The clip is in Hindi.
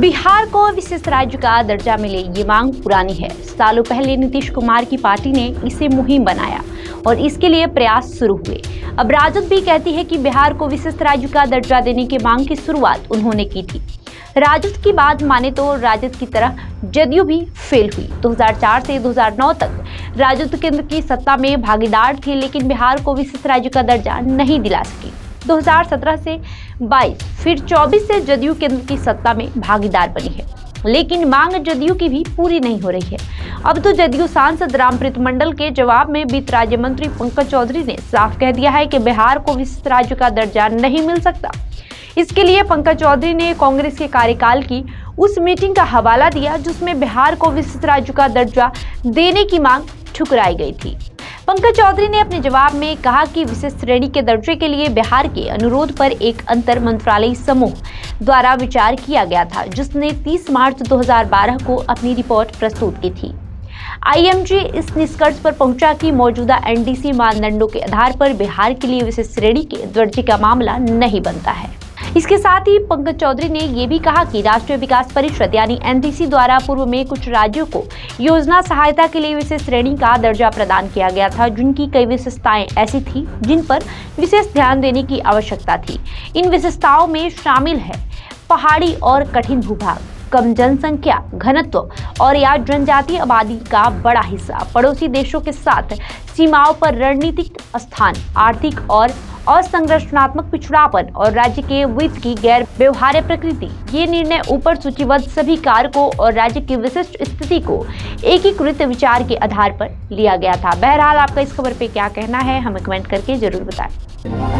बिहार को विशेष राज्य का दर्जा मिले, ये मांग पुरानी है। सालों पहले नीतीश कुमार की पार्टी ने इसे मुहिम बनाया और इसके लिए प्रयास शुरू हुए। अब राजद भी कहती है कि बिहार को विशेष राज्य का दर्जा देने की मांग की शुरुआत उन्होंने की थी। राजद की बात माने तो राजद की तरह जदयू भी फेल हुई। 2004 से 2009 तक राजद केंद्र की सत्ता में भागीदार थी, लेकिन बिहार को विशेष राज्य का दर्जा नहीं दिला सकी। 2017 से 22 फिर 24 से जदयू केंद्र की सत्ता में भागीदार बनी है, लेकिन मांग जदयू की भी पूरी नहीं हो रही है। अब तो जदयू सांसद रामप्रीत मंडल के जवाब में वित्त राज्य मंत्री पंकज चौधरी ने साफ कह दिया है कि बिहार को विशेष राज्य का दर्जा नहीं मिल सकता। इसके लिए पंकज चौधरी ने कांग्रेस के कार्यकाल की उस मीटिंग का हवाला दिया जिसमें बिहार को विशेष राज्य का दर्जा देने की मांग ठुकराई गई थी। पंकज चौधरी ने अपने जवाब में कहा कि विशेष श्रेणी के दर्जे के लिए बिहार के अनुरोध पर एक अंतर मंत्रालयी समूह द्वारा विचार किया गया था, जिसने 30 मार्च 2012 को अपनी रिपोर्ट प्रस्तुत की थी। आईएमजी इस निष्कर्ष पर पहुंचा कि मौजूदा एनडीसी मानदंडों के आधार पर बिहार के लिए विशेष श्रेणी के दर्जे का मामला नहीं बनता है। इसके साथ ही पंकज चौधरी ने ये भी कहा कि राष्ट्रीय विकास परिषद यानी एनडीसी द्वारा पूर्व में कुछ राज्यों को योजना सहायता के लिए विशेष श्रेणी का दर्जा प्रदान किया गया था, जिनकी कई विशेषताएं ऐसी थी जिन पर विशेष ध्यान देने की आवश्यकता थी। इन विशेषताओं में शामिल है पहाड़ी और कठिन भूभाग, कम जनसंख्या घनत्व और या जनजातीय आबादी का बड़ा हिस्सा, पड़ोसी देशों के साथ सीमाओं पर रणनीतिक स्थान, आर्थिक और असंरचनात्मक पिछड़ापन और राज्य के वित्त की गैर व्यवहार्य प्रकृति। ये निर्णय ऊपर सूचीबद्ध सभी कारकों और राज्य की विशिष्ट स्थिति को एकीकृत विचार के आधार पर लिया गया था। बहरहाल आपका इस खबर पे क्या कहना है, हमें कमेंट करके जरूर बताएं।